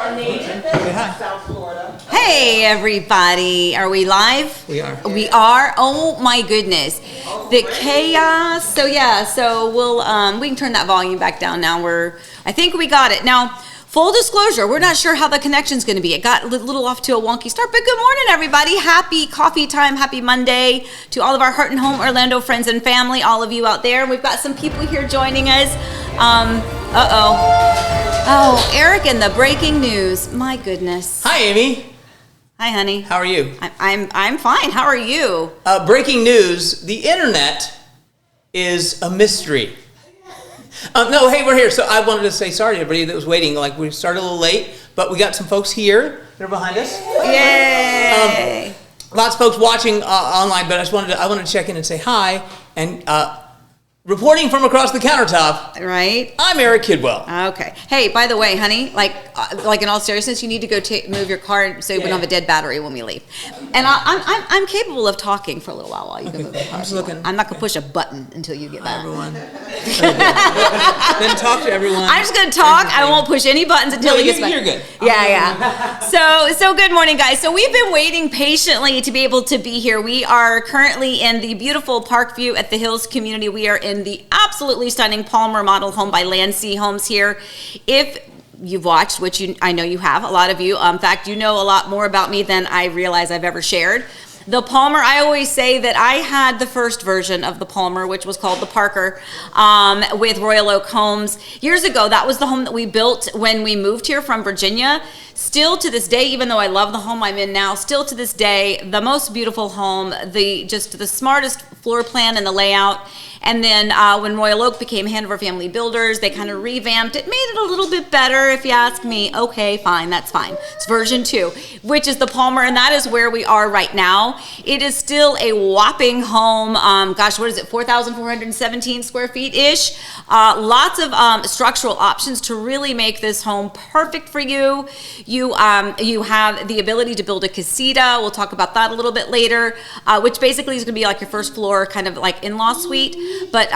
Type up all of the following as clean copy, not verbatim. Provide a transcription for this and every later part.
South Florida. Hey everybody, are we live? We are. We are? Oh my goodness. The chaos. So yeah, so we can turn that volume back down now. I think we got it. Now, full disclosure, we're not sure how the connection's going to be. It got a little off to a wonky start, but good morning everybody. Happy coffee time, happy Monday to all of our Heart and Home Orlando friends and family, all of you out there. We've got some people here joining us. Oh, Eric and the breaking news. My goodness. Hi, Amy. Hi, honey. How are you? I'm fine. How are you? Breaking news: the internet is a mystery. No, hey, we're here. So I wanted to say sorry to everybody that was waiting. Like, we started a little late, but we got some folks here. They're behind us. Yay! Lots of folks watching online, but I wanted to check in and say hi. And reporting from across the countertop. Right. I'm Eric Kidwell. Okay. Hey, by the way, honey, like in all seriousness, you need to go move your car so we don't have a dead battery when we leave. And I'm capable of talking for a little while you can move the car. I'm just looking. I'm not gonna push a button until you get back. Everyone. Then talk to everyone. I'm just gonna talk. I won't push any buttons until he gets back. You're good. Yeah. So good morning, guys. So we've been waiting patiently to be able to be here. We are currently in the beautiful Parkview at the Hills community. We are in the absolutely stunning Palmer model home by Landsea Homes here. If you've watched, which I know you have, a lot of you. In fact, you know a lot more about me than I realize I've ever shared. The Palmer, I always say that I had the first version of the Palmer, which was called the Parker, with Royal Oak Homes. Years ago, that was the home that we built when we moved here from Virginia. Still to this day, even though I love the home I'm in now, still to this day, the most beautiful home, just the smartest floor plan and the layout. And then when Royal Oak became Hanover Family Builders, they kind of revamped it, made it a little bit better, if you ask me. Okay, fine, that's fine. It's version 2, which is the Palmer, and that is where we are right now. It is still a whopping home. Gosh, what is it, 4,417 square feet-ish? Lots of structural options to really make this home perfect for you. You have the ability to build a casita. We'll talk about that a little bit later, which basically is going to be like your first floor kind of like in-law suite. But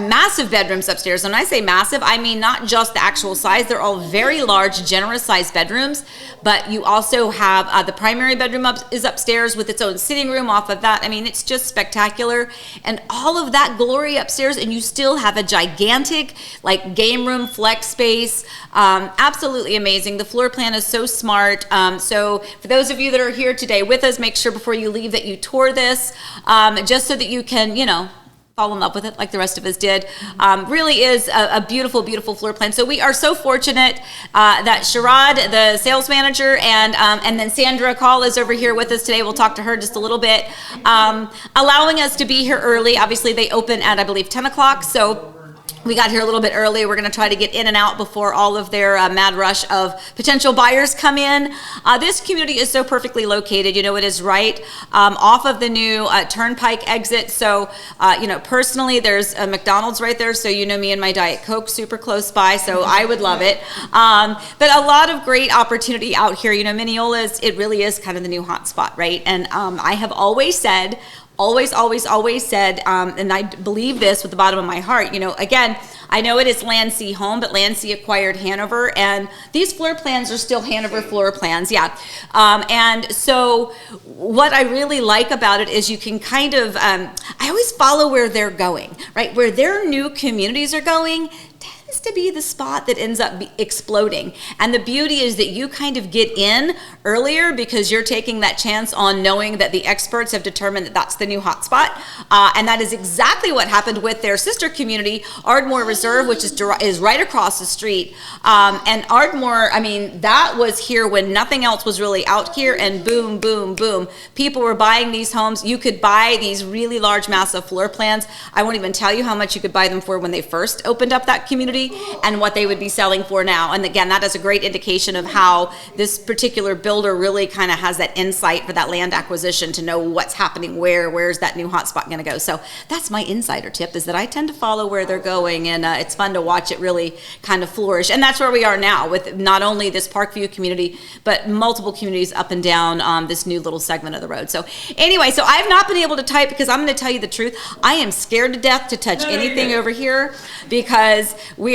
massive bedrooms upstairs. And when I say massive, I mean not just the actual size. They're all very large, generous sized bedrooms. But you also have the primary bedroom is upstairs with its own sitting room off of that. I mean, it's just spectacular. And all of that glory upstairs, and you still have a gigantic like game room flex space. Absolutely amazing. The floor plan is so smart. So for those of you that are here today with us, make sure before you leave that you tour this, just so that you can, fall in love with it like the rest of us did. Really is a beautiful, beautiful floor plan. So we are so fortunate that Sherrod, the sales manager, and then Sandra Call is over here with us today. We'll talk to her just a little bit. Allowing us to be here early. Obviously, they open at, I believe, 10 o'clock. So we got here a little bit early. We're going to try to get in and out before all of their mad rush of potential buyers come in. This community is so perfectly located. It is right off of the new Turnpike exit. So, personally, there's a McDonald's right there. So, me and my Diet Coke super close by. So I would love it. But a lot of great opportunity out here. Minneola, it really is kind of the new hot spot, right? And I have always said, always said, and I believe this with the bottom of my heart, again, I know it is Landsea Home, but Landsea acquired Hanover, and these floor plans are still Hanover floor plans, yeah. And so what I really like about it is you can kind of, I always follow where they're going, right? Where their new communities are going tends to be the spot that ends up exploding. And the beauty is that you kind of get in earlier because you're taking that chance on knowing that the experts have determined that that's the new hotspot. And that is exactly what happened with their sister community, Ardmore Reserve, which is right across the street. And Ardmore, that was here when nothing else was really out here, and boom, boom, boom. People were buying these homes. You could buy these really large, massive floor plans. I won't even tell you how much you could buy them for when they first opened up that community and what they would be selling for now. And again, that is a great indication of how this particular builder really kind of has that insight for that land acquisition to know what's happening, where's that new hotspot going to go. So that's my insider tip, is that I tend to follow where they're going, and it's fun to watch it really kind of flourish. And that's where we are now with not only this Parkview community, but multiple communities up and down this new little segment of the road. So anyway, so I've not been able to type because I'm going to tell you the truth. I am scared to death to touch anything over here because we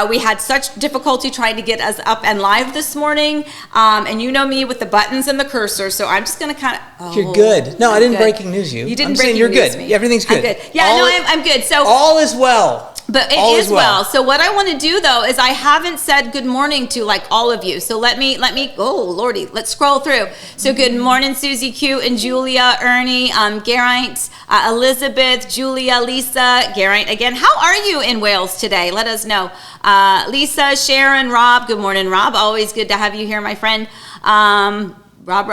we had such difficulty trying to get us up and live this morning, and you know me with the buttons and the cursor, so I'm just going to kind of. You're good. No, I didn't breaking news you. You didn't I'm breaking saying you're news good. me. Everything's good. I'm good. Yeah, I'm good. So all is well. But it is well. So what I want to do though is I haven't said good morning to like all of you. So let me. Oh Lordy, let's scroll through. So good morning, Susie Q and Julia, Ernie, Geraint, Elizabeth, Julia, Lisa, Geraint again. How are you in Wales today? Let us know. Lisa, Sharon, Rob. Good morning, Rob. Always good to have you here, my friend. Rob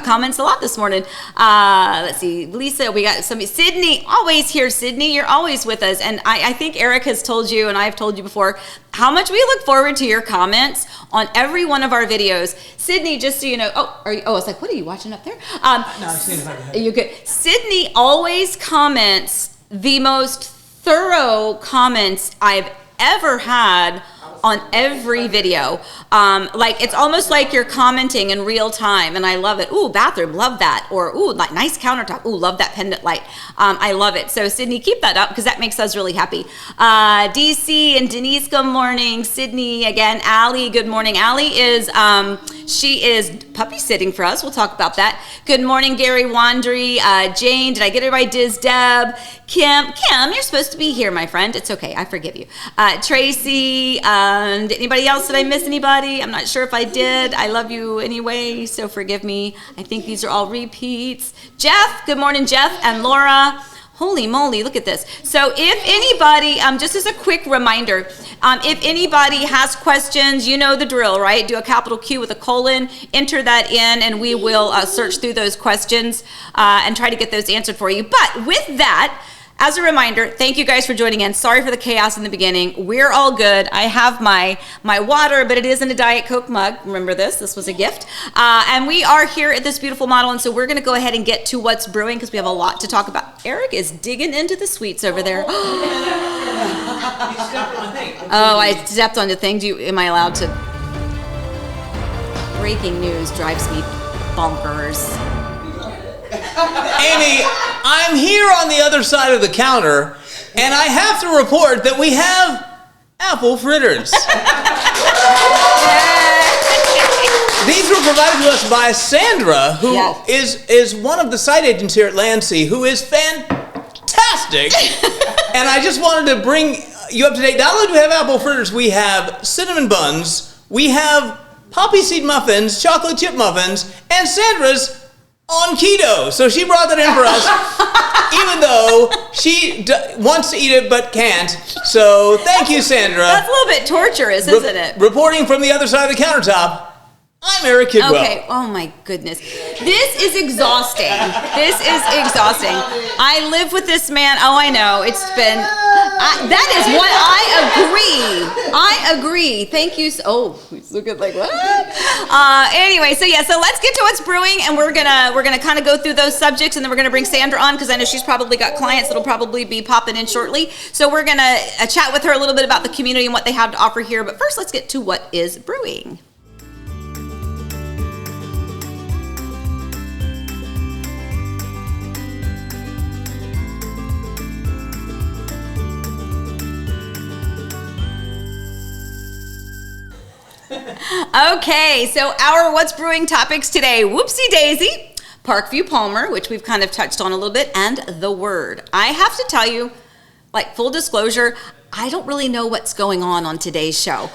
comments a lot this morning. Let's see, Lisa, we got somebody, Sydney, always here, Sydney, you're always with us. And I think Eric has told you, and I've told you before, how much we look forward to your comments on every one of our videos. Sydney, just so you know, I was like, what are you watching up there? No, I've seen it. You good. Sydney always comments the most thorough comments I've ever had on every video. Like it's almost like you're commenting in real time, and I love it. Ooh, bathroom, love that. Or ooh, like nice countertop. Ooh, love that pendant light. I love it. So Sydney, keep that up because that makes us really happy. DC and Denise, good morning. Sydney again. Allie, good morning. Allie is she is puppy sitting for us. We'll talk about that. Good morning, Gary Wandry. Jane, did I get everybody? Diz, Deb, Kim, you're supposed to be here, my friend. It's okay. I forgive you. Tracy. Anybody else? Did I miss anybody? I'm not sure if I did. I love you anyway, so forgive me. I think these are all repeats. Jeff, good morning, Jeff, and Laura. Holy moly, look at this. So if anybody, just as a quick reminder, if anybody has questions, you know the drill, right? Do a capital Q with a colon, enter that in, and we will search through those questions and try to get those answered for you. But with that, as a reminder, thank you guys for joining in. Sorry for the chaos in the beginning. We're all good. I have my water, but it is in a Diet Coke mug. Remember this? This was a gift. And we are here at this beautiful model, and so we're going to go ahead and get to what's brewing because we have a lot to talk about. Eric is digging into the sweets over there. You stepped on a thing. Oh, I stepped on the thing. Am I allowed to? Breaking news drives me bonkers. Amy, I'm here on the other side of the counter, and I have to report that we have apple fritters. These were provided to us by Sandra, who is one of the site agents here at Landsea, who is fantastic. And I just wanted to bring you up to date. Not only do we have apple fritters, we have cinnamon buns, we have poppy seed muffins, chocolate chip muffins, and Sandra's on keto, so she brought that in for us, even though she wants to eat it but can't. So thank you, Sandra. That's a little bit torturous, isn't it? Reporting from the other side of the countertop, I'm Eric Kidwell. Okay, oh my goodness. This is exhausting. This is exhausting. I live with this man. Oh, I know. It's been, that is what I agree. Thank you. He's looking like, what? Anyway, so let's get to what's brewing, and we're gonna kind of go through those subjects, and then we're gonna bring Sandra on because I know she's probably got clients that'll probably be popping in shortly. So we're gonna chat with her a little bit about the community and what they have to offer here. But first, let's get to what is brewing. Okay, so our What's Brewing topics today, Whoopsie Daisy, Parkview Palmer, which we've kind of touched on a little bit, and the Word. I have to tell you, like full disclosure, I don't really know what's going on today's show.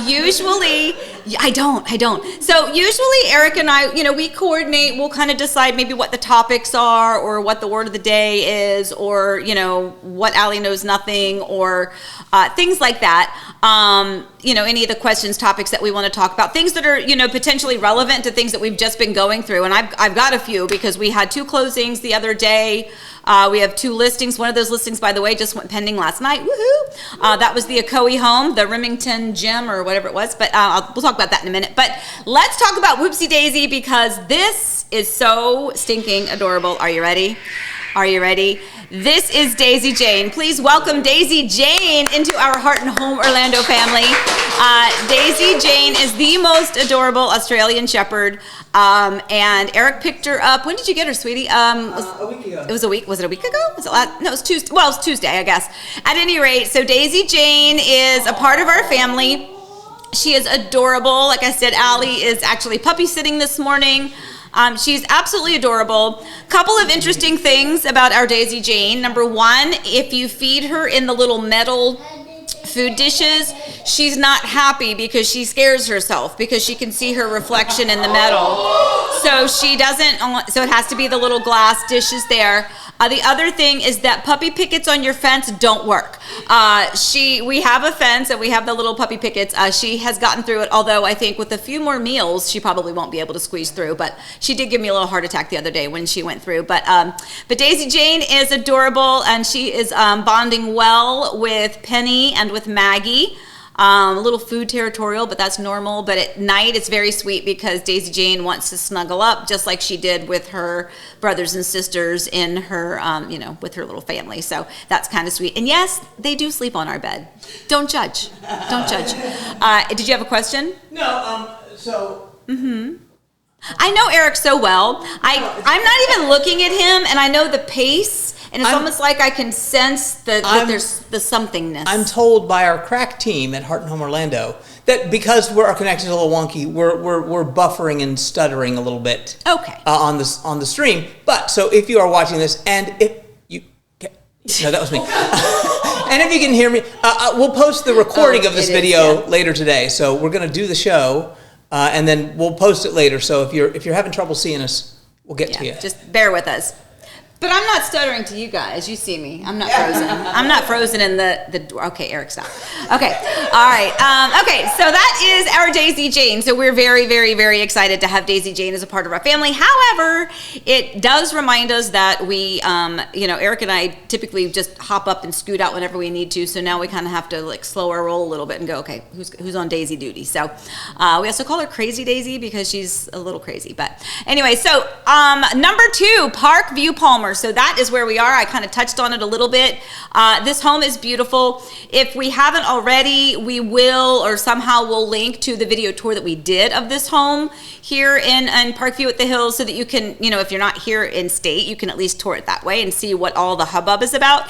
Usually, I don't. So usually Eric and I, we coordinate, we'll kind of decide maybe what the topics are or what the word of the day is or, what Allie knows nothing or things like that. Any of the questions, topics that we want to talk about, things that are, potentially relevant to things that we've just been going through. And I've got a few because we had 2 closings the other day. We have 2 listings. One of those listings, by the way, just went pending last night. Woohoo! That was the Ocoee home, the Remington Gym or whatever it was. But we'll talk about that in a minute. But let's talk about Whoopsie Daisy because this is so stinking adorable. Are you ready? Are you ready? This is Daisy Jane. Please welcome Daisy Jane into our Heart and Home Orlando family. Daisy Jane is the most adorable Australian Shepherd. And Eric picked her up. When did you get her, sweetie? A week ago. It was a week. Was it a week ago? Was it last? No, it was Tuesday. Well, it was Tuesday, I guess. At any rate, so Daisy Jane is a part of our family. She is adorable. Like I said, Allie is actually puppy sitting this morning. She's absolutely adorable. Couple of interesting things about our Daisy Jane. Number one, if you feed her in the little metal food dishes, she's not happy because she scares herself because she can see her reflection in the metal. So she doesn't, so it has to be the little glass dishes there. The other thing is that puppy pickets on your fence don't work. We have a fence and we have the little puppy pickets. She has gotten through it, although I think with a few more meals, she probably won't be able to squeeze through, but she did give me a little heart attack the other day when she went through. But Daisy Jane is adorable and she is bonding well with Penny and with Maggie. A little food territorial, but that's normal. But at night, it's very sweet because Daisy Jane wants to snuggle up just like she did with her brothers and sisters in her, with her little family. So that's kind of sweet. And yes, they do sleep on our bed. Don't judge. Don't judge. Did you have a question? No, I know Eric so well. I'm not even looking at him, and I know the pace. And it's almost like I can sense that there's the somethingness. I'm told by our crack team at Heart and Home Orlando that because our connection's a little wonky, we're buffering and stuttering a little bit. Okay. On the stream. But so if you are watching this, and if you no, that was me. And if you can hear me, we'll post the recording of this video later today. So we're going to do the show, and then we'll post it later. So if you're having trouble seeing us, we'll get to you. Just bear with us. But I'm not stuttering to you guys. You see me. I'm not frozen. I'm not frozen in the door. Okay, Eric, stop. Okay. All right. Okay, so that is our Daisy Jane. So we're very, very, very excited to have Daisy Jane as a part of our family. However, it does remind us that we, Eric and I typically just hop up and scoot out whenever we need to. So now we kind of have to like slow our roll a little bit and go, okay, who's on Daisy duty? So we also call her Crazy Daisy because she's a little crazy. But anyway, so number 2, Park View Palmer. So that is where we are. I kind of touched on it a little bit. This home is beautiful. If we haven't already, we will, or somehow we'll link to the video tour that we did of this home here in Parkview at the Hills so that you can, if you're not here in state, you can at least tour it that way and see what all the hubbub is about.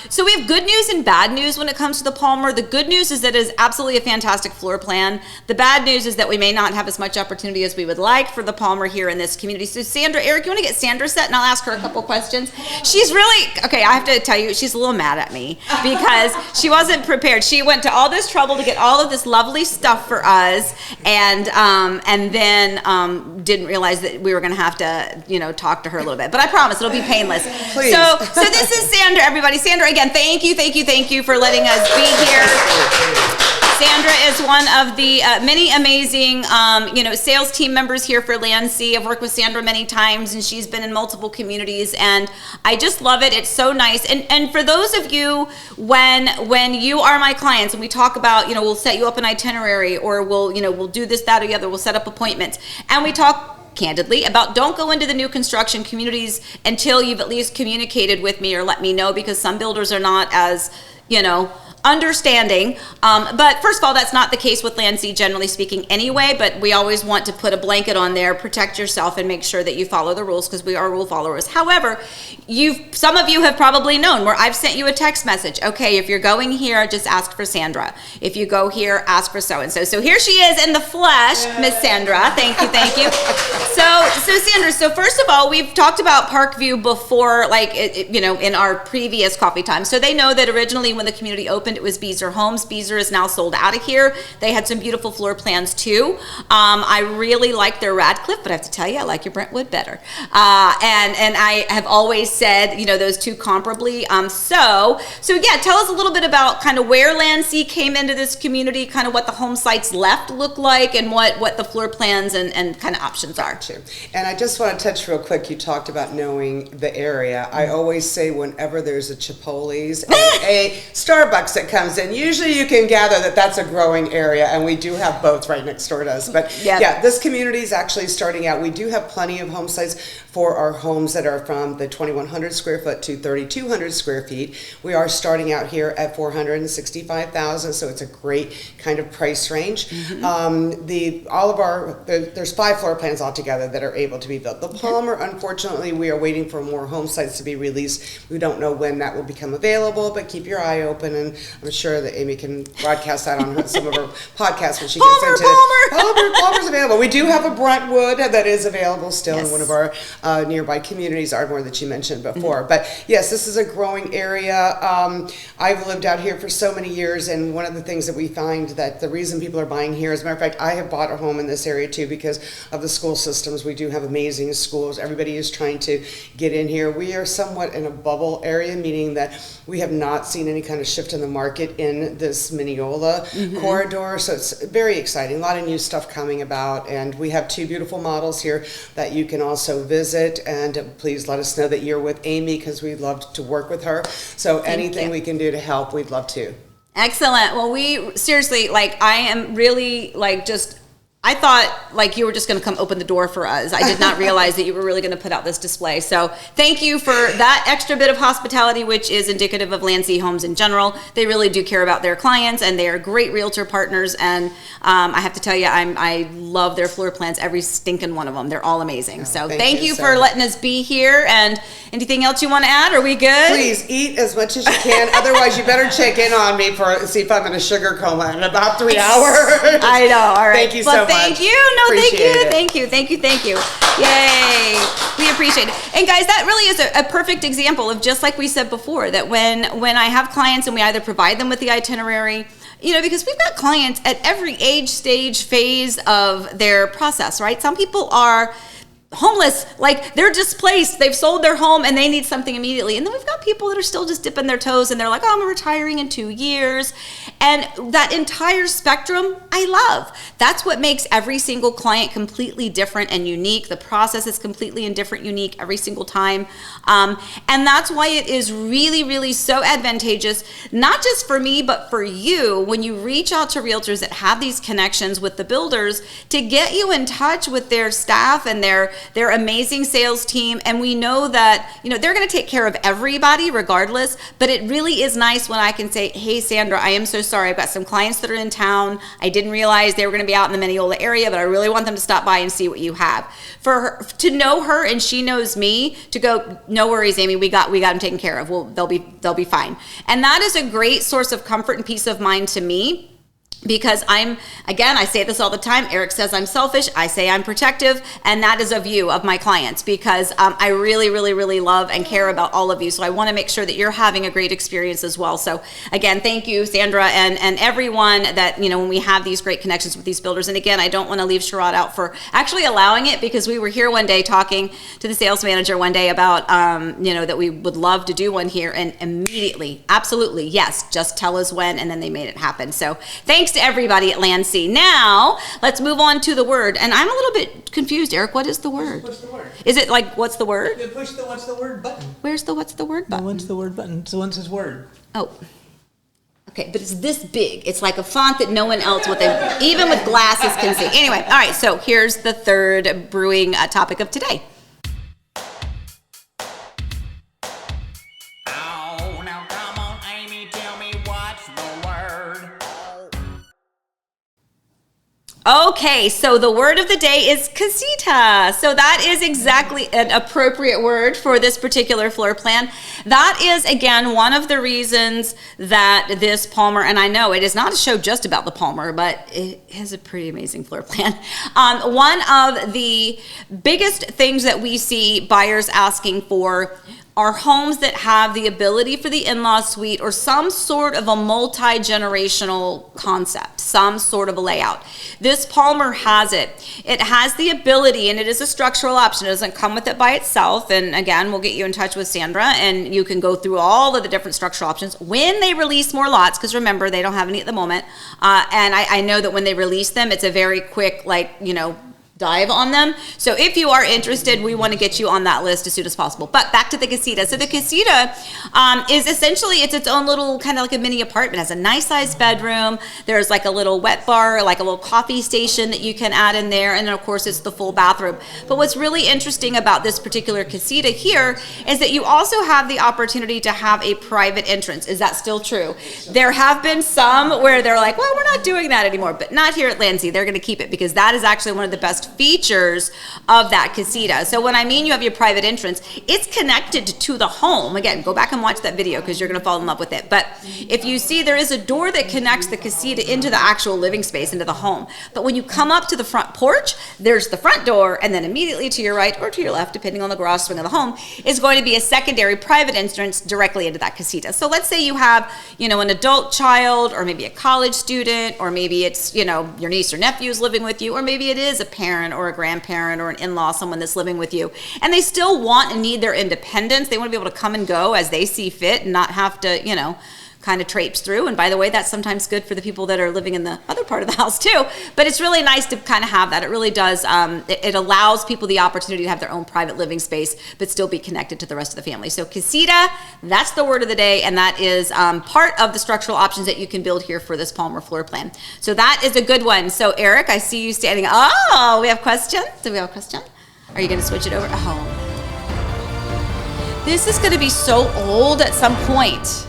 So we have good news and bad news when it comes to the Palmer. The good news is that it is absolutely a fantastic floor plan. The bad news is that we may not have as much opportunity as we would like for the Palmer here in this community. So Sandra, Eric, you want to get Sandra set and I'll ask her a couple questions. She's really, okay, I have to tell you, she's a little mad at me because she wasn't prepared. She went to all this trouble to get all of this lovely stuff for us and then didn't realize that we were going to have to, talk to her a little bit. But I promise it'll be painless. Please. So this is Sandra, everybody. Sandra, again, thank you for letting us be here. Sandra is one of the many amazing, sales team members here for Landsea. I've worked with Sandra many times, and she's been in multiple communities, and I just love it. It's so nice. And for those of you, when you are my clients, and we talk about, we'll set you up an itinerary, or we'll do this, that, or the other. We'll set up appointments, and we talk candidly about don't go into the new construction communities until you've at least communicated with me or let me know, because some builders are not as, understanding. But first of all, that's not the case with Landsea, generally speaking anyway, but we always want to put a blanket on there, protect yourself, and make sure that you follow the rules because we are rule followers. However, some of you have probably known where I've sent you a text message. Okay, if you're going here, just ask for Sandra. If you go here, ask for so-and-so. So here she is in the flesh, Miss Sandra. Thank you. So Sandra, so first of all, we've talked about Parkview before, in our previous coffee time. So they know that originally when the community opened, it was Beazer Homes. Beazer is now sold out of here. They had some beautiful floor plans too. I really like their Radcliffe, but I have to tell you, I like your Brentwood better. And I have always said, those two comparably. So yeah, tell us a little bit about kind of where Landsea came into this community, kind of what the home sites left look like, and what the floor plans and kind of options are. And I just want to touch real quick. You talked about knowing the area. I always say whenever there's a Chipotle's and a Starbucks that comes in, usually you can gather that that's a growing area, and we do have both right next door to us. But yeah, this community is actually starting out. We do have plenty of home sites. for our homes that are from the 2,100 square foot to 3,200 square feet. We are starting out here at $465,000, so it's a great kind of price range. There's 5 floor plans altogether that are able to be built. The Palmer, unfortunately, we are waiting for more home sites to be released. We don't know when that will become available, but keep your eye open, and I'm sure that Amy can broadcast that on some of her podcasts when she gets into it. Palmer's available. We do have a Brentwood that is available still in one of our nearby communities, Ardmore, that you mentioned before. But yes, this is a growing area. I've lived out here for so many years, and one of the things that we find that the reason people are buying here, as a matter of fact, I have bought a home in this area too because of the school systems. We do have amazing schools. Everybody is trying to get in here. We are somewhat in a bubble area, meaning that we have not seen any kind of shift in the market in this Minneola corridor. So it's very exciting. A lot of new stuff coming about, and we have 2 beautiful models here that you can also visit. And please let us know that you're with Amy because we'd love to work with her. So anything we can do to help, we'd love to. Excellent. Well, we seriously, I am really I thought you were just going to come open the door for us. I did not realize that you were really going to put out this display. So thank you for that extra bit of hospitality, which is indicative of Landsea Homes in general. They really do care about their clients, and they are great realtor partners. And I have to tell you, I love their floor plans, every stinking one of them. They're all amazing. So thank you for letting us be here. And anything else you want to add? Are we good? Please eat as much as you can. Otherwise, you better check in on me see if I'm in a sugar coma in about 3 hours. I know. All right. Thank you so much. Thank you. No, thank you. Thank you. Yay. We appreciate it. And guys, that really is a perfect example of just like we said before, that when I have clients and we either provide them with the itinerary, because we've got clients at every age, stage, phase of their process, right? Some people are homeless, they're displaced, they've sold their home and they need something immediately. And then we've got people that are still just dipping their toes and they're like, I'm retiring in 2 years. And that entire spectrum, I love. That's what makes every single client completely different and unique. The process is completely and different, unique every single time. And that's why it is really, really so advantageous, not just for me, but for you, when you reach out to realtors that have these connections with the builders, to get you in touch with their staff and their amazing sales team. And we know that, they're going to take care of everybody regardless, but it really is nice when I can say, hey, Sandra, I am so sorry. I've got some clients that are in town. I didn't realize they were going to be out in the Minneola area, but I really want them to stop by and see what you have. For her, to know her and she knows me, to go, no worries, Amy, we got them taken care of. Well, they'll be fine. And that is a great source of comfort and peace of mind to me. Because I say this all the time, Eric says I'm selfish, I say I'm protective, and that is a view of my clients because I really, really, really love and care about all of you. So I want to make sure that you're having a great experience as well. So again, thank you, Sandra, and everyone that, when we have these great connections with these builders. And again, I don't want to leave Sherrod out for actually allowing it, because we were here one day talking to the sales manager one day about, that we would love to do one here, and immediately, absolutely, yes, just tell us when, and then they made it happen. So thanks to everybody at Landsea. Now, let's move on to the word. And I'm a little bit confused, Eric. What is the word? Push the word. Is it what's the word? Push the what's the word button. Where's the what's the word button? The what's the word button. It's the one that says word. Oh. Okay, but it's this big. It's like a font that no one else even with glasses can see. Anyway, all right, so here's the third brewing topic of today. Okay, so the word of the day is casita. So that is exactly an appropriate word for this particular floor plan. That is, again, one of the reasons that this Palmer, and I know it is not a show just about the Palmer, but it is a pretty amazing floor plan. One of the biggest things that we see buyers asking for are homes that have the ability for the in-law suite or some sort of a multi-generational concept, some sort of a layout. This Palmer has it. It has the ability, and it is a structural option. It doesn't come with it by itself. And again, we'll get you in touch with Sandra, and you can go through all of the different structural options when they release more lots, because remember, they don't have any at the moment. And I know that when they release them, it's a very quick, dive on them. So if you are interested, we want to get you on that list as soon as possible. But back to the casita. So the casita is essentially, it's its own little kind of like a mini apartment. It has a nice sized bedroom. There's like a little wet bar, like a little coffee station that you can add in there. And then of course it's the full bathroom. But what's really interesting about this particular casita here is that you also have the opportunity to have a private entrance. Is that still true? There have been some where they're like, well, we're not doing that anymore, but not here at Landsea. They're going to keep it because that is actually one of the best features of that casita. So when I mean you have your private entrance, it's connected to the home. Again, go back and watch that video because you're going to fall in love with it. But if you see, there is a door that connects the casita into the actual living space, into the home. But when you come up to the front porch, there's the front door, and then immediately to your right or to your left, depending on the garage swing of the home, is going to be a secondary private entrance directly into that casita. So let's say you have, an adult child, or maybe a college student, or maybe it's, your niece or nephew is living with you, or maybe it is a parent or a grandparent or an in-law, someone that's living with you, and they still want and need their independence. They want to be able to come and go as they see fit and not have to, kind of traipse through. And by the way, that's sometimes good for the people that are living in the other part of the house too. But it's really nice to kind of have that. It really does. It allows people the opportunity to have their own private living space, but still be connected to the rest of the family. So casita, that's the word of the day. And that is part of the structural options that you can build here for this Palmer floor plan. So that is a good one. So Eric, I see you standing. Oh, we have questions. Do we have a question? Are you going to switch it over? Oh, this is going to be so old at some point.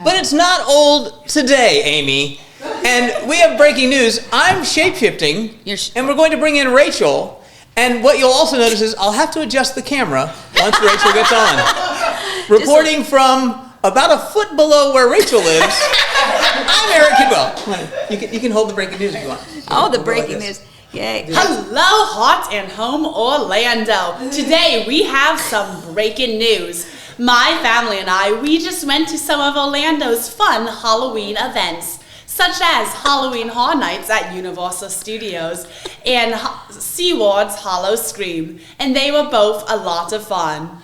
But it's not old today, Amy. And we have breaking news. I'm shape-shifting, and we're going to bring in Rachel. And what you'll also notice is I'll have to adjust the camera once Rachel gets on. Reporting from about a foot below where Rachel lives, I'm Eric Kidwell. You can hold the breaking news if you want. Oh, the breaking news. Yay. Hello, Hot and Home Orlando. Today we have some breaking news. My family and I, we just went to some of Orlando's fun Halloween events, such as Halloween Horror Nights at Universal Studios and SeaWorld's Hollow Scream, and they were both a lot of fun.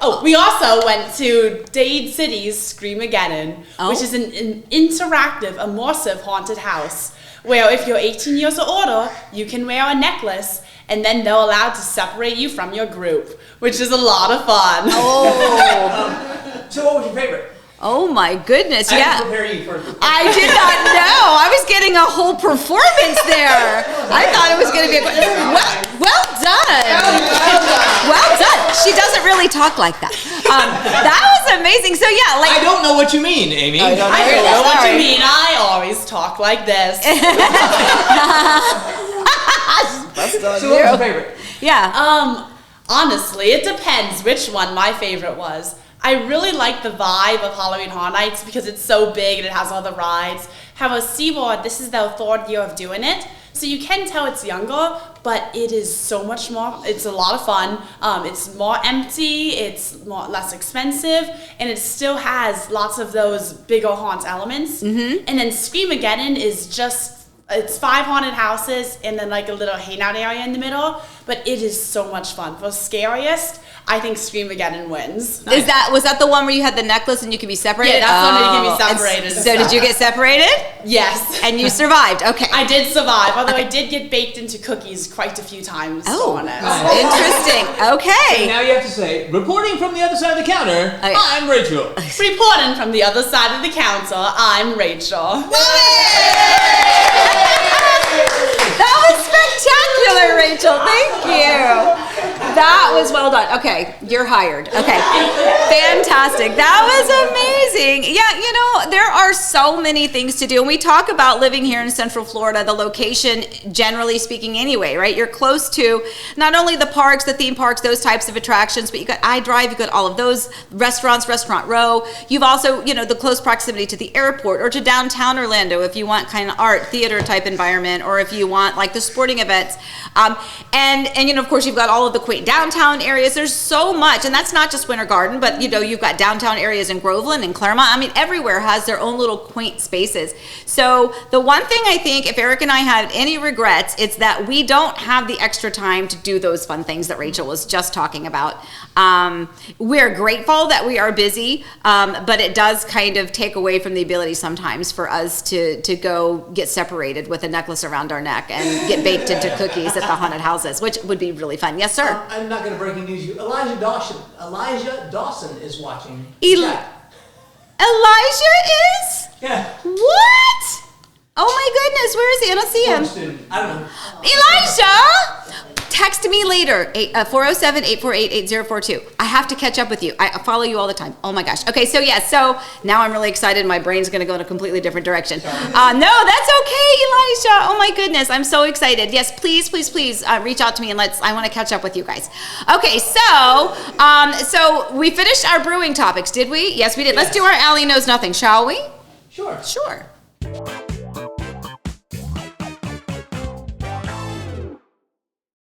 Oh, we also went to Dade City's Screamageddon, which is an interactive, immersive haunted house, where if you're 18 years or older, you can wear a necklace, and then they're allowed to separate you from your group, which is a lot of fun. Oh. So what was your favorite? Oh my goodness, I yeah. didn't prepare you for I did not know. I was getting a whole performance there. I thought it was going to be well done. Well done. She doesn't really talk like that. That was amazing. So yeah, I don't know what you mean, Amy. I don't know what you mean. I always talk like this. So what was your favorite? Yeah. Honestly, it depends which one my favorite was. I really like the vibe of Halloween Horror Nights because it's so big and it has all the rides. However, SeaWorld, this is their third year of doing it, so you can tell it's younger, but it is so much more, it's a lot of fun. It's more empty, it's less expensive, and it still has lots of those bigger haunt elements. Mm-hmm. And then Screamageddon is it's 5 haunted houses and then like a little hangout area in the middle, but it is so much fun. For scariest, I think Screamageddon wins. Was that the one where you had the necklace and you could be separated? Yeah, that's the one where you can be separated. So did you get separated? Yes. And you survived. Okay. I did survive, although I did get baked into cookies quite a few times on it. Interesting. Okay. So now you have to say, reporting from the other side of the counter, Okay. I'm Rachel. Reporting from the other side of the counter, I'm Rachel. That was spectacular, Rachel. Thank you. That was well done. Okay, you're hired. Okay, fantastic. That was amazing. Yeah, there are so many things to do. And we talk about living here in Central Florida, the location, generally speaking anyway, right? You're close to not only the parks, the theme parks, those types of attractions, but you got iDrive, you got all of those restaurants, Restaurant Row. You've also, the close proximity to the airport or to downtown Orlando if you want kind of art, theater type environment, or if you want like the sporting events. And of course, you've got all of the quaint downtown areas. There's so much, and that's not just Winter Garden, but you've got downtown areas in Groveland and Claremont. I mean, everywhere has their own little quaint spaces. So the one thing I think, if Eric and I had any regrets, it's that we don't have the extra time to do those fun things that Rachel was just talking about. We're grateful that we are busy, but it does kind of take away from the ability sometimes for us to go get separated with a necklace around our neck and get baked into cookies at the haunted houses, which would be really fun. Yes, sir. I'm not going to break any news. Elijah Dawson is watching. Elijah is? Yeah. What? Oh my goodness, where is he? I don't see him. I don't know. Elijah! Text me later, 407-848-8042. I have to catch up with you. I follow you all the time. Oh my gosh. Okay, so now I'm really excited. My brain's going to go in a completely different direction. No, that's okay, Elijah. Oh my goodness, I'm so excited. Yes, please, reach out to me and I want to catch up with you guys. Okay, so we finished our brewing topics, did we? Yes, we did. Let's do our Allie Knows Nothing, shall we? Sure.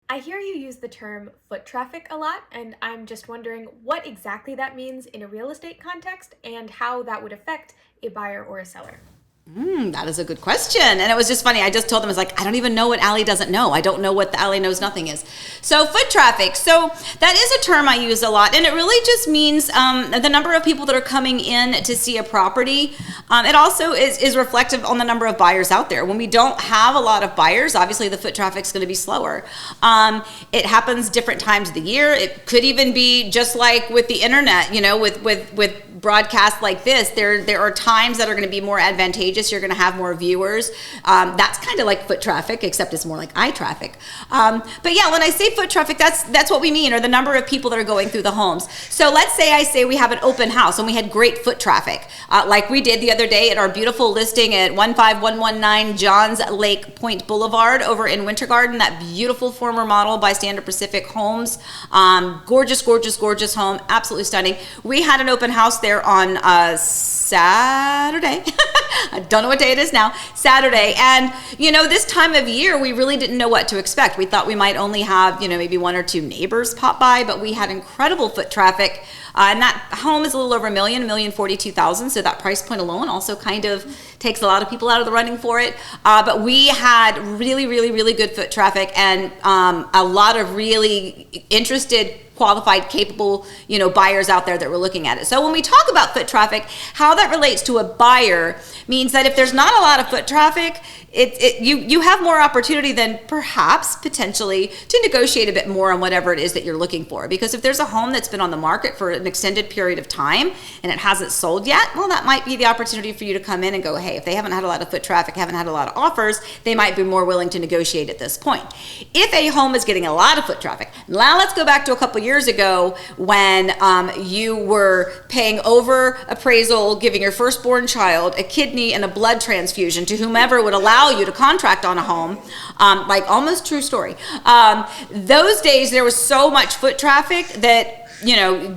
I hear you use the term foot traffic a lot, and I'm just wondering what exactly that means in a real estate context and how that would affect a buyer or a seller. That is a good question. And it was just funny. I just told them, I was like, I don't even know what Allie doesn't know. I don't know what the Allie Knows Nothing is. So foot traffic. So that is a term I use a lot. And it really just means the number of people that are coming in to see a property. It also is reflective on the number of buyers out there. When we don't have a lot of buyers, obviously the foot traffic is going to be slower. It happens different times of the year. It could even be just like with the internet, with broadcasts like this, there are times that are going to be more advantageous. You're going to have more viewers. That's kind of like foot traffic, except it's more like eye traffic. But yeah, when I say foot traffic, that's what we mean, or the number of people that are going through the homes. So let's say I say we have an open house and we had great foot traffic, like we did the other day at our beautiful listing at 15119 Johns Lake Point Boulevard over in Winter Garden, that beautiful former model by Standard Pacific Homes. Gorgeous home, absolutely stunning. We had an open house there on Saturday. I don't know what day it is now, Saturday. And, this time of year, we really didn't know what to expect. We thought we might only have, maybe one or two neighbors pop by, but we had incredible foot traffic. And that home is a little over $1,042,000. So that price point alone also kind of takes a lot of people out of the running for it. But we had really good foot traffic and a lot of really interested, qualified, capable, buyers out there that were looking at it. So when we talk about foot traffic, how that relates to a buyer means that if there's not a lot of foot traffic, you have more opportunity than perhaps potentially to negotiate a bit more on whatever it is that you're looking for. Because if there's a home that's been on the market for an extended period of time and it hasn't sold yet, well, that might be the opportunity for you to come in and go, hey, if they haven't had a lot of foot traffic, haven't had a lot of offers, they might be more willing to negotiate at this point. If a home is getting a lot of foot traffic, now let's go back to a couple years ago when you were paying over appraisal, giving your firstborn child a kidney and a blood transfusion to whomever would allow you to contract on a home, like almost true story. Those days there was so much foot traffic that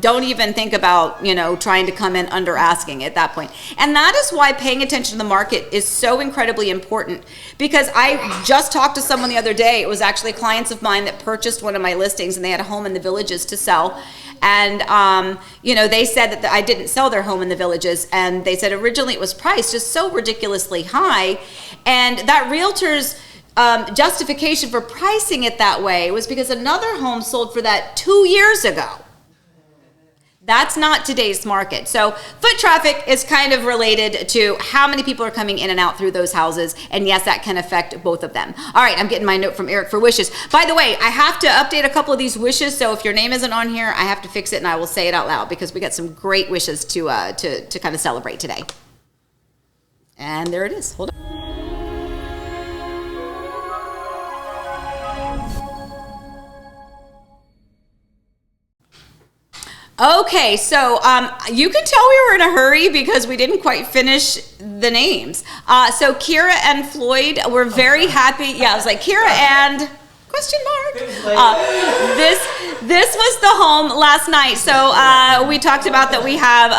don't even think about, trying to come in under asking at that point. And that is why paying attention to the market is so incredibly important, because I just talked to someone the other day. It was actually clients of mine that purchased one of my listings and they had a home in the Villages to sell. And, they said that I didn't sell their home in the Villages. And they said originally it was priced just so ridiculously high. And that realtor's justification for pricing it that way was because another home sold for that 2 years ago. That's not today's market. So foot traffic is kind of related to how many people are coming in and out through those houses. And yes, that can affect both of them. All right, I'm getting my note from Eric for wishes. By the way, I have to update a couple of these wishes. So if your name isn't on here, I have to fix it and I will say it out loud because we got some great wishes to kind of celebrate today. And there it is. Hold on. Okay, so you can tell we were in a hurry because we didn't quite finish the names. So Kira and Floyd were very happy. Yeah, I was like, Kira and question mark. This was the home last night. So we talked about that we have,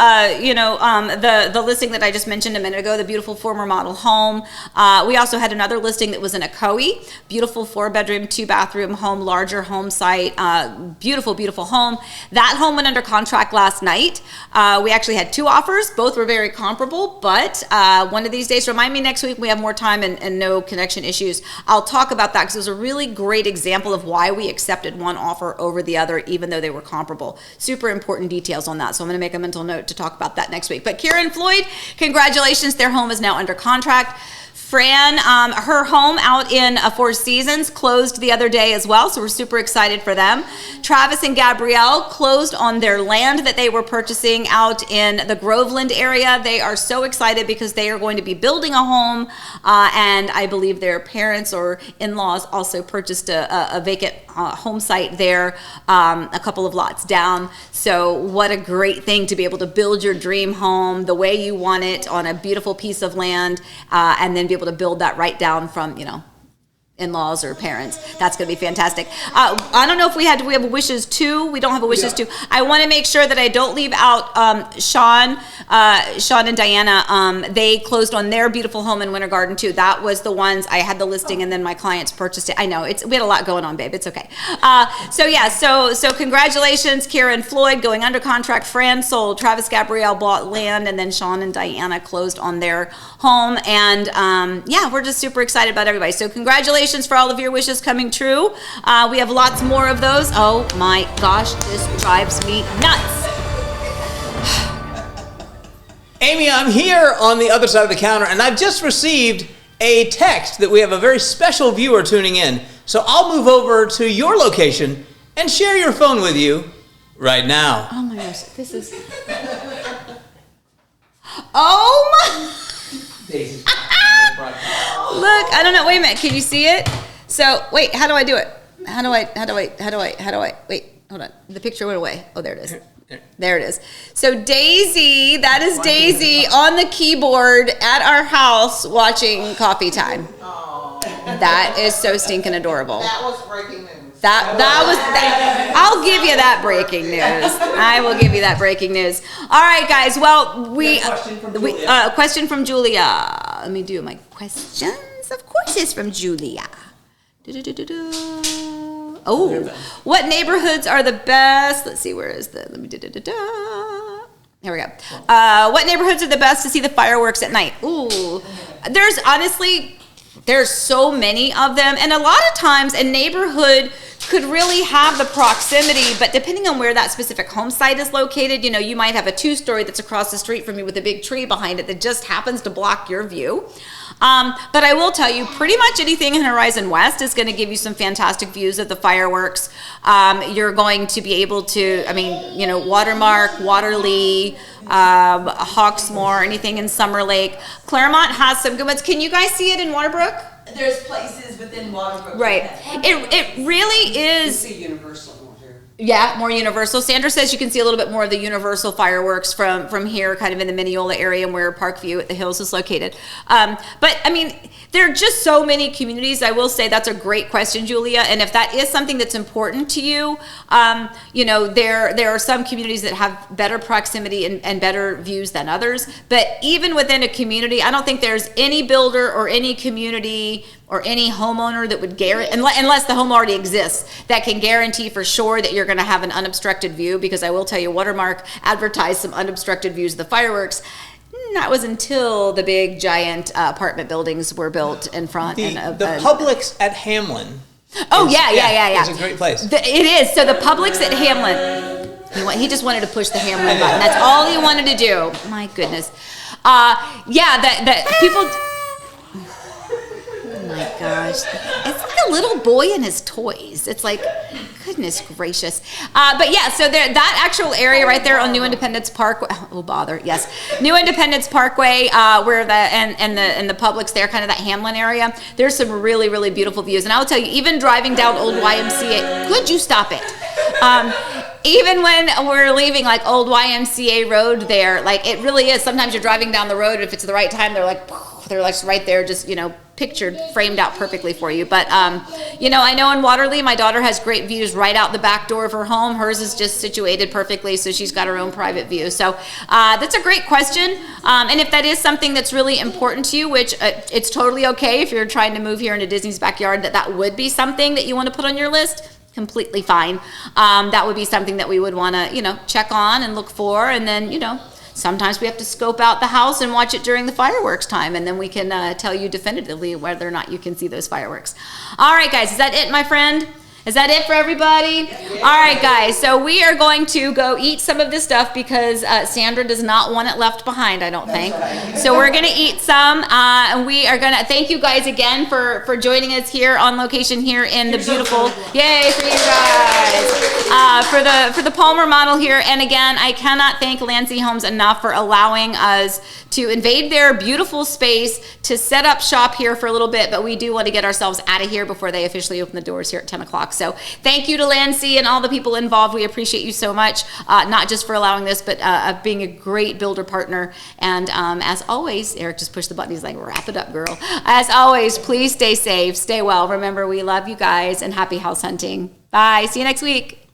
the listing that I just mentioned a minute ago, the beautiful former model home. We also had another listing that was in Ocoee, beautiful 4-bedroom, 2-bathroom home, larger home site, beautiful, beautiful home. That home went under contract last night. We actually had 2 offers. Both were very comparable, but one of these days, remind me next week, we have more time and no connection issues. I'll talk about that because it was a really great example of why we accepted one offer over the other, even though they were comparable. Super important details on that. So I'm going to make a mental note to talk about that next week. But Kira and Floyd, congratulations. Their home is now under contract. Fran, her home out in Four Seasons closed the other day as well, so we're super excited for them. Travis and Gabrielle closed on their land that they were purchasing out in the Groveland area. They are so excited because they are going to be building a home, and I believe their parents or in-laws also purchased a vacant home site there, a couple of lots down. So what a great thing to be able to build your dream home the way you want it on a beautiful piece of land, and then be able to build that right down from, in-laws or parents. That's going to be fantastic. I don't know if we have wishes too. We don't have a wishes too. I want to make sure that I don't leave out Sean and Diana. They closed on their beautiful home in Winter Garden too. That was the ones I had the listing and then my clients purchased it. I know we had a lot going on, babe. It's okay. So congratulations, Kira and Floyd going under contract. Fran sold. Travis Gabrielle bought land, and then Sean and Diana closed on their home. And we're just super excited about everybody. So congratulations for all of your wishes coming true. We have lots more of those. Oh my gosh, this drives me nuts. Amy, I'm here on the other side of the counter, and I've just received a text that we have a very special viewer tuning in. So I'll move over to your location and share your phone with you right now. Oh my gosh, this is... Oh my... Look, I don't know. Wait a minute. Can you see it? So wait, how do I do it? How do I, wait, hold on. The picture went away. Oh, there it is. There it is. So Daisy, that is Daisy on the keyboard at our house watching Coffee Time. That is so stinking adorable. That was breaking news. I'll give you that breaking news. I will give you that breaking news. All right, guys. Well, question from Julia. Let me do my questions. Of course, it's from Julia. Oh, what neighborhoods are the best? Let's see. Where is the? Let me Here we go. What neighborhoods are the best to see the fireworks at night? Ooh, there's so many of them, and a lot of times a neighborhood could really have the proximity, but depending on where that specific home site is located, you might have a 2-story that's across the street from you with a big tree behind it that just happens to block your view. But I will tell you, pretty much anything in Horizon West is going to give you some fantastic views of the fireworks. You're going to be able to, Watermark, Waterley, Hawksmoor, anything in Summer Lake. Claremont has some good ones. Can you guys see it in Waterbrook? There's places within Waterbrook. Right. It really is. You can see Universal more here. Yeah, more universal. Sandra says you can see a little bit more of the universal fireworks from here, kind of in the Minneola area and where Parkview at the Hills is located. But there are just so many communities. I will say that's a great question, Julia. And if that is something that's important to you, there are some communities that have better proximity and better views than others. But even within a community, I don't think there's any builder or any community or any homeowner that would guarantee, unless the home already exists, that can guarantee for sure that you're going to have an unobstructed view. Because I will tell you, Watermark advertised some unobstructed views of the fireworks. That was until the big giant apartment buildings were built in front. The Publix at Hamlin. Oh, yeah. It's a great place. It is. So the Publix at Hamlin, he just wanted to push the Hamlin button. That's all he wanted to do. My goodness. People... Oh my gosh. It's like a little boy and his toys. It's like, goodness gracious. But yeah, so that actual area right there on New Independence Parkway. Oh, bother. Yes. New Independence Parkway, where the Publix there, kind of that Hamlin area. There's some really, really beautiful views. And I'll tell you, even driving down Old YMCA, could you stop it? even when we're leaving like old YMCA road there, like it really is. Sometimes you're driving down the road, if it's the right time, they're like right there, just, pictured, framed out perfectly for you. But, I know in Waterloo, my daughter has great views right out the back door of her home. Hers is just situated perfectly, so she's got her own private view. So that's a great question. And if that is something that's really important to you, which it's totally okay if you're trying to move here into Disney's backyard, that would be something that you want to put on your list, completely fine. That would be something that we would want to, check on and look for. And then, sometimes we have to scope out the house and watch it during the fireworks time, and then we can tell you definitively whether or not you can see those fireworks. All right, guys, is that it, my friend? Is that it for everybody? All right, guys, so we are going to go eat some of this stuff because Sandra does not want it left behind, I don't think. So we're going to eat some, and we are going to thank you guys again for joining us here on location here in the beautiful, yay for you guys, for the Palmer model here. And again, I cannot thank Landsea Homes enough for allowing us to invade their beautiful space to set up shop here for a little bit, but we do want to get ourselves out of here before they officially open the doors here at 10 o'clock. So thank you to Landsea and all the people involved. We appreciate you so much, not just for allowing this, but being a great builder partner. And as always, Eric just pushed the button. He's like, wrap it up, girl. As always, please stay safe, stay well. Remember, we love you guys, and happy house hunting. Bye. See you next week.